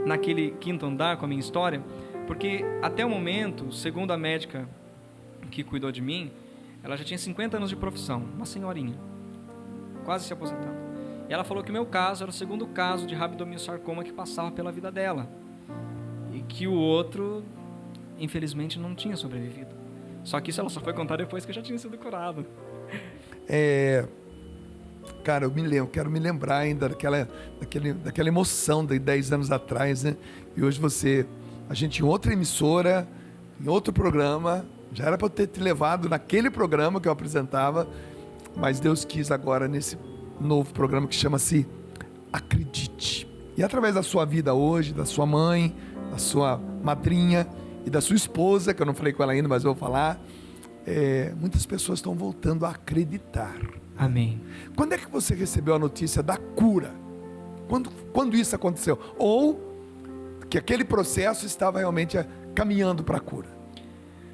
naquele quinto andar com a minha história, porque até o momento, segundo a médica que cuidou de mim, ela já tinha 50 anos de profissão, uma senhorinha, quase se aposentando. E ela falou que o meu caso era o segundo caso de rabdomiosarcoma que passava pela vida dela, e que o outro, infelizmente, não tinha sobrevivido. Só que isso ela só foi contar depois que eu já tinha sido curado. Cara, quero me lembrar ainda daquela emoção de 10 anos atrás, né? E hoje a gente em outra emissora, em outro programa, já era para eu ter te levado naquele programa que eu apresentava, mas Deus quis agora nesse novo programa que chama-se Acredite. E através da sua vida hoje, da sua mãe, da sua madrinha e da sua esposa, que eu não falei com ela ainda, mas eu vou falar, muitas pessoas estão voltando a acreditar. Amém. Quando é que você recebeu a notícia da cura? Quando isso aconteceu? Ou que aquele processo estava realmente caminhando para a cura?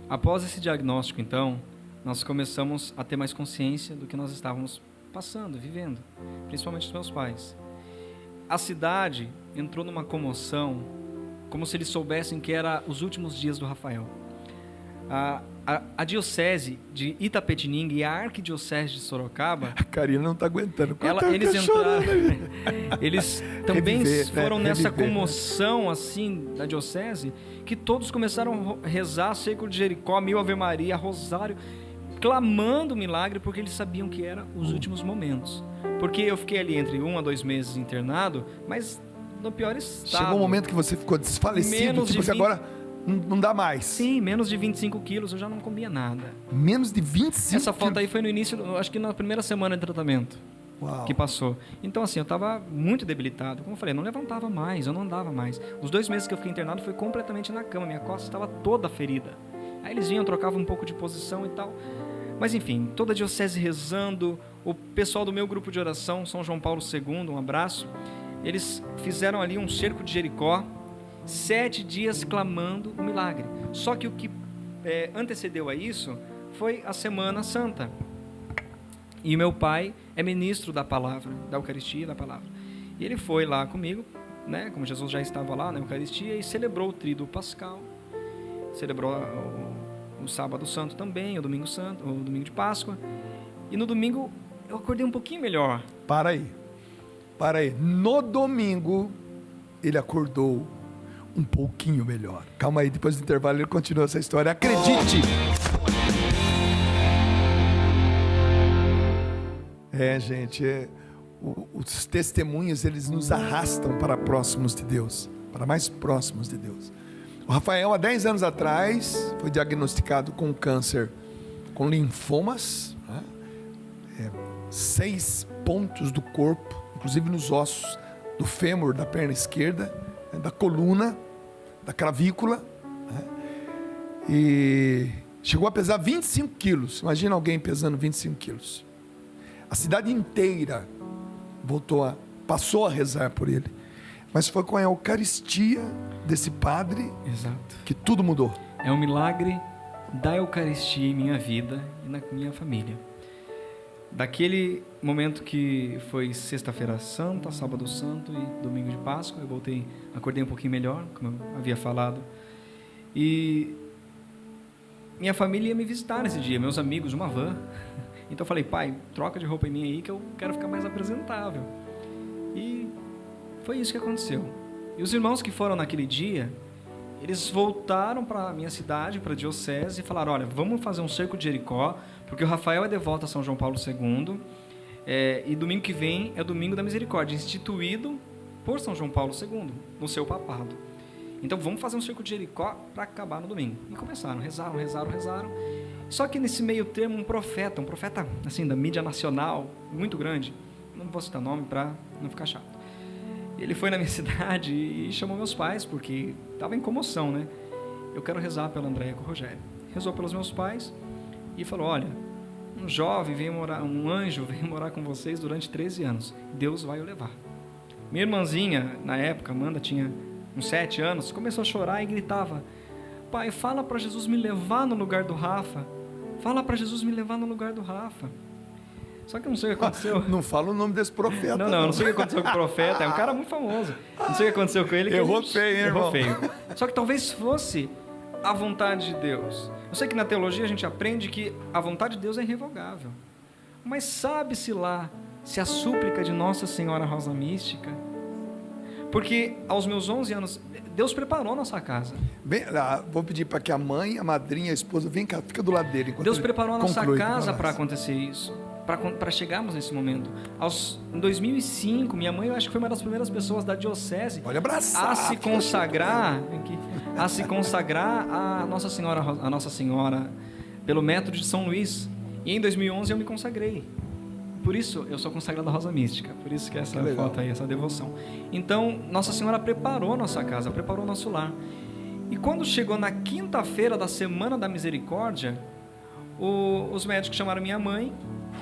Após esse diagnóstico, então, nós começamos a ter mais consciência do que nós estávamos passando, vivendo, principalmente os meus pais. A cidade entrou numa comoção, como se eles soubessem que era os últimos dias do Rafael. A diocese de Itapetininga e a arquidiocese de Sorocaba... A Karina não está aguentando. Eles entraram... Eles também foram nessa reviver, comoção, assim, da diocese, que todos começaram a rezar Século de Jericó, 1000 Ave Maria, Rosário, clamando o milagre, porque eles sabiam que eram os últimos momentos. Porque eu fiquei ali entre 1 a 2 meses internado, mas no pior estado. Chegou um momento que você ficou desfalecido, tipo assim, agora não dá mais. Sim, menos de 25 quilos, eu já não comia nada. Menos de 25 Essa foto aí foi no início, acho que na primeira semana de tratamento. Uau. Que passou. Então assim, eu estava muito debilitado. Como eu falei, eu não levantava mais, eu não andava mais. Os 2 meses que eu fiquei internado foi completamente na cama, minha costa estava toda ferida. Aí eles vinham, trocavam um pouco de posição e tal. Mas enfim, toda a diocese rezando, o pessoal do meu grupo de oração, São João Paulo II, um abraço, eles fizeram ali um cerco de Jericó, 7 dias clamando o milagre. Só que o que antecedeu a isso foi a Semana Santa. E meu pai é ministro da palavra, da Eucaristia, da palavra. E ele foi lá comigo, né, como Jesus já estava lá na Eucaristia, e celebrou o Tríduo Pascal, celebrou o Sábado Santo também, o Domingo Santo, o Domingo de Páscoa. E no domingo eu acordei um pouquinho melhor. Para aí. No domingo ele acordou um pouquinho melhor. Calma aí, depois do intervalo ele continua essa história. Acredite! Gente, os testemunhos, eles nos arrastam para próximos de Deus, para mais próximos de Deus. O Rafael, há 10 anos atrás, foi diagnosticado com câncer, com linfomas, né? 6 pontos do corpo, inclusive nos ossos do fêmur, da perna esquerda, né? Da coluna, da clavícula, né? E chegou a pesar 25 quilos. Imagina alguém pesando 25 quilos. A cidade inteira passou a rezar por ele. Mas foi com a Eucaristia desse padre, exato, que tudo mudou. É um milagre da Eucaristia em minha vida e na minha família. Daquele momento que foi Sexta-feira Santa, Sábado Santo e Domingo de Páscoa, eu acordei um pouquinho melhor, como eu havia falado. E minha família ia me visitar nesse dia, meus amigos, uma van. Então eu falei, pai, troca de roupa em mim aí que eu quero ficar mais apresentável. E foi isso que aconteceu. E os irmãos que foram naquele dia, eles voltaram para a minha cidade, para a diocese, e falaram, olha, vamos fazer um cerco de Jericó, porque o Rafael é devoto a São João Paulo II, e domingo que vem é o Domingo da Misericórdia, instituído por São João Paulo II, no seu papado. Então vamos fazer um cerco de Jericó para acabar no domingo. E começaram, rezaram. Só que nesse meio termo, um profeta assim, da mídia nacional, muito grande, não vou citar nome para não ficar chato. Ele foi na minha cidade e chamou meus pais, porque estava em comoção, né? Eu quero rezar pela Andréia com o Rogério. Rezou pelos meus pais e falou, olha, um anjo veio morar com vocês durante 13 anos. Deus vai o levar. Minha irmãzinha, na época, Amanda, tinha uns 7 anos, começou a chorar e gritava, pai, fala para Jesus me levar no lugar do Rafa. Fala para Jesus me levar no lugar do Rafa. Só que eu não sei o que aconteceu. Não fala o nome desse profeta. Não sei o que aconteceu com o profeta. É um cara muito famoso. Não sei o que aconteceu com ele. Errou feio, hein, irmão? Só que talvez fosse a vontade de Deus. Eu sei que na teologia a gente aprende que a vontade de Deus é irrevogável. Mas sabe-se lá se a súplica de Nossa Senhora Rosa Mística... Porque aos meus 11 anos, Deus preparou a nossa casa. Vou pedir para que a mãe, a madrinha, a esposa, vem cá, fica do lado dele. Deus preparou a nossa casa para acontecer isso, para chegarmos nesse momento. Em 2005, minha mãe, eu acho que foi uma das primeiras pessoas da diocese a se consagrar a Nossa Senhora pelo método de São Luís. E em 2011 eu me consagrei. Por isso eu sou consagrado à Rosa Mística, por isso que essa foto aí, essa devoção. Então, Nossa Senhora preparou a nossa casa, preparou o nosso lar. E quando chegou na quinta-feira da Semana da Misericórdia, os médicos chamaram minha mãe,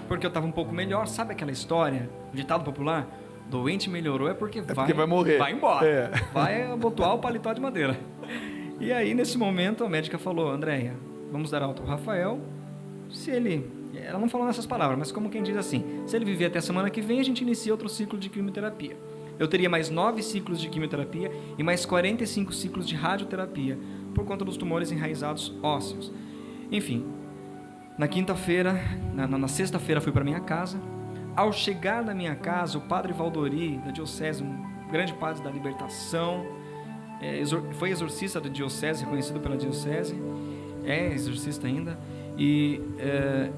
porque eu estava um pouco melhor. Sabe aquela história, o ditado popular? Doente melhorou é porque vai morrer. Vai embora, vai abotoar o paletó de madeira. E aí, nesse momento, a médica falou, Andréia, vamos dar alta ao Rafael, ela não falou nessas palavras, mas como quem diz assim, se ele viver até a semana que vem, a gente inicia outro ciclo de quimioterapia. Eu teria mais 9 ciclos de quimioterapia e mais 45 ciclos de radioterapia, por conta dos tumores enraizados ósseos. Enfim, na quinta-feira, na sexta-feira fui para minha casa. Ao chegar na minha casa, o padre Valdori, da diocese, um grande padre da libertação, foi exorcista da diocese, reconhecido pela diocese, é exorcista ainda, e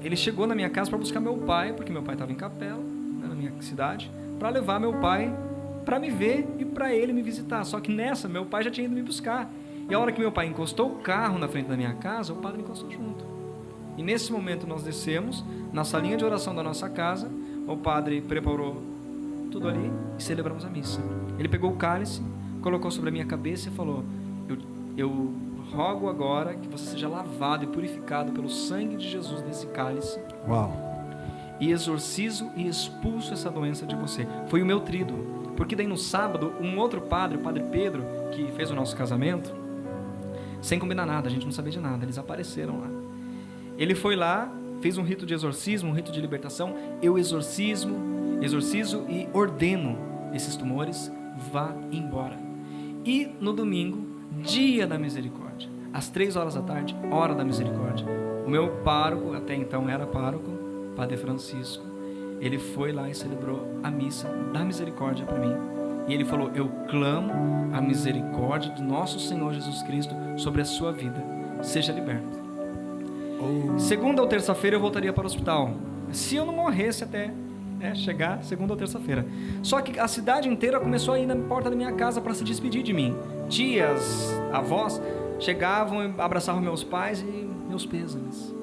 ele chegou na minha casa para buscar meu pai, porque meu pai estava em Capela, né, na minha cidade, para levar meu pai para me ver e para ele me visitar. Só que nessa, meu pai já tinha ido me buscar. E a hora que meu pai encostou o carro na frente da minha casa, o padre encostou junto. E nesse momento nós descemos na salinha de oração da nossa casa, o padre preparou tudo ali e celebramos a missa. Ele pegou o cálice, colocou sobre a minha cabeça e falou, eu rogo agora que você seja lavado e purificado pelo sangue de Jesus nesse cálice. Uau. E exorcizo e expulso essa doença de você. Foi o meu trido. Porque daí no sábado, um outro padre, o Padre Pedro, que fez o nosso casamento, sem combinar nada, a gente não sabia de nada, eles apareceram lá. Ele foi lá, fez um rito de exorcismo, um rito de libertação. Eu exorcizo e ordeno esses tumores, vá embora. E no domingo, dia da misericórdia, às 3 da tarde, hora da misericórdia, o meu pároco, até então era pároco, Padre Francisco, ele foi lá e celebrou a missa da misericórdia para mim. E ele falou: eu clamo a misericórdia do nosso Senhor Jesus Cristo sobre a sua vida. Seja liberto. Segunda ou terça-feira eu voltaria para o hospital. Se eu não morresse até chegar segunda ou terça-feira. Só que a cidade inteira começou a ir na porta da minha casa para se despedir de mim. Tias, avós, chegavam e abraçavam meus pais e meus pêsames.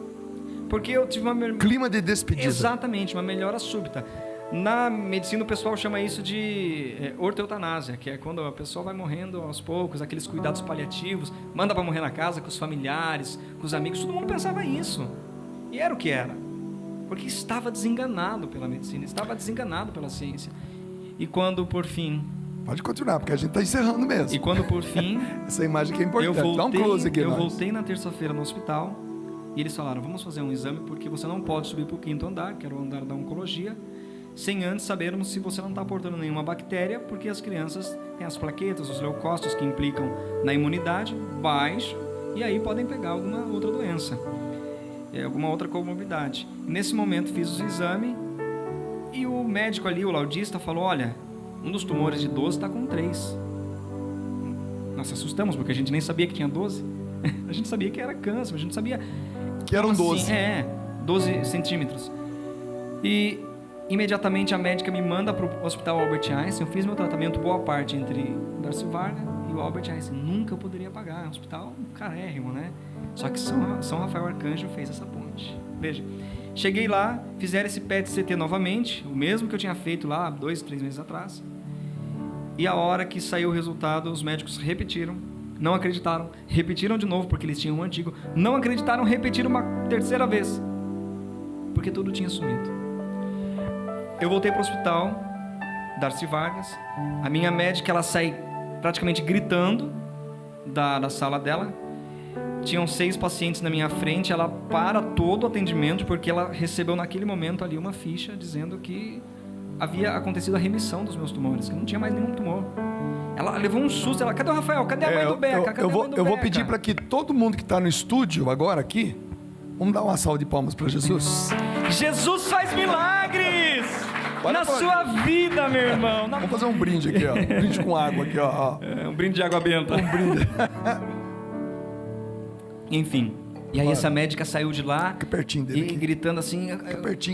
Porque eu tive uma... Clima de despedida. Exatamente, uma melhora súbita. Na medicina o pessoal chama isso de ortoeutanásia, que é quando a pessoa vai morrendo aos poucos, aqueles cuidados paliativos, manda para morrer na casa com os familiares, com os amigos, todo mundo pensava isso. E era o que era. Porque estava desenganado pela medicina, estava desenganado pela ciência. E quando por fim... Pode continuar, porque a gente está encerrando mesmo. E quando por fim... Essa imagem que é importante. Dá um close aqui. Eu voltei na terça-feira no hospital e eles falaram: vamos fazer um exame porque você não pode subir para o 5º andar, que era o andar da oncologia, sem antes sabermos se você não está portando nenhuma bactéria, porque as crianças têm as plaquetas, os leucócitos que implicam na imunidade baixa, e aí podem pegar alguma outra doença, alguma outra comorbidade. Nesse momento fiz o exame e o médico ali, o laudista, falou: olha, um dos tumores de 12 está com 3. Nós assustamos, porque a gente nem sabia que tinha 12. A gente sabia que era câncer, mas a gente não sabia... Que eram 12. 12 centímetros. E... imediatamente a médica me manda para o Hospital Albert Einstein. Eu fiz meu tratamento boa parte entre Darcy Vargas e o Albert Einstein. Nunca eu poderia pagar. É um hospital carérrimo, né? Só que São Rafael Arcanjo fez essa ponte. Veja, cheguei lá, fizeram esse PET-CT novamente, o mesmo que eu tinha feito lá 2, 3 meses atrás. E a hora que saiu o resultado, os médicos repetiram, não acreditaram, repetiram de novo porque eles tinham um antigo, não acreditaram, repetiram uma terceira vez, porque tudo tinha sumido. Eu voltei para o hospital, Darcy Vargas. A minha médica, ela sai praticamente gritando da sala dela. Tinham 6 pacientes na minha frente. Ela para todo o atendimento porque ela recebeu naquele momento ali uma ficha dizendo que havia acontecido a remissão dos meus tumores, que não tinha mais nenhum tumor. Ela levou um susto. Ela: cadê o Rafael? Cadê a mãe do Beca? Eu vou pedir para que todo mundo que está no estúdio agora aqui, vamos dar uma salva de palmas para Jesus. Jesus faz milagres na sua vida, meu irmão. Vamos fazer um brinde aqui, ó. Um brinde com água aqui, ó. Um brinde de água benta. Um brinde. Enfim. E aí essa médica saiu de lá. Fica pertinho dele e gritando assim: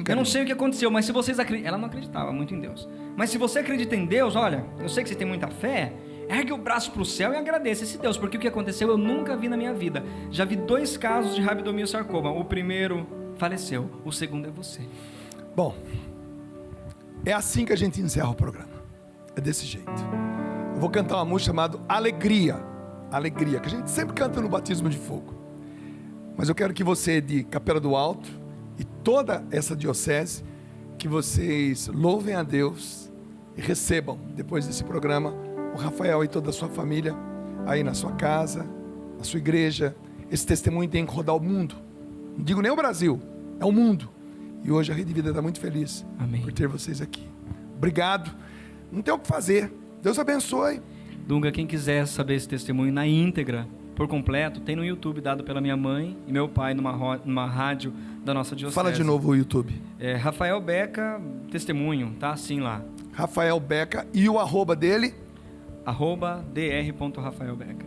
eu não sei o que aconteceu, mas se vocês acreditam... Ela não acreditava muito em Deus. Mas se você acredita em Deus, olha, eu sei que você tem muita fé, ergue o braço para o céu e agradeça esse Deus, porque o que aconteceu eu nunca vi na minha vida. Já vi 2 casos de rabdomiosarcoma. O primeiro faleceu, o segundo é você. Bom, é assim que a gente encerra o programa. É desse jeito. Eu vou cantar uma música chamada Alegria. Alegria, que a gente sempre canta no batismo de fogo. Mas eu quero que você de Capela do Alto e toda essa diocese, que vocês louvem a Deus e recebam, depois desse programa, o Rafael e toda a sua família, aí na sua casa, na sua igreja. Esse testemunho tem que rodar o mundo. Não digo nem o Brasil, é o mundo. E hoje a Rede Vida está muito feliz. Amém. Por ter vocês aqui. Obrigado. Não tem o que fazer. Deus abençoe. Dunga, quem quiser saber esse testemunho na íntegra, por completo, tem no YouTube, dado pela minha mãe e meu pai numa rádio da nossa diocese. Fala de novo o YouTube. Rafael Beca Testemunho, tá assim lá. Rafael Beca e o arroba dele? @dr.rafaelbeca.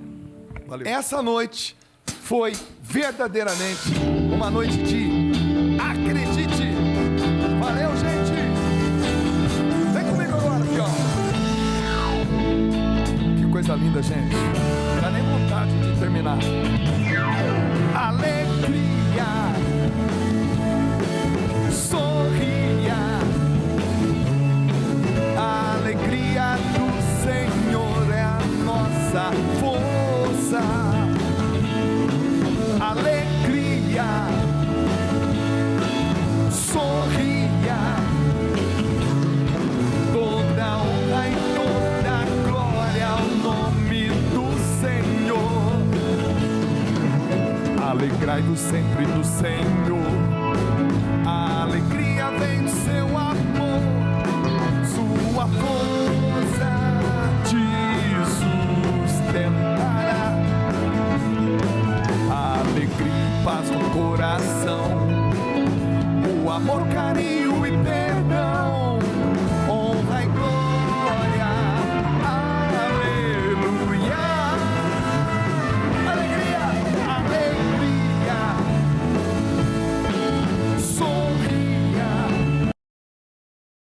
Valeu. Essa noite foi verdadeiramente uma noite de acredite. Valeu, gente. Vem comigo agora aqui, ó. Que coisa linda, gente. Não dá nem vontade de terminar. Alegria, sorria. A alegria do Senhor é a nossa força. do sempre do Senhor. A alegria vem do seu amor, sua força te sustentará. A alegria e paz no coração, o amor, carinho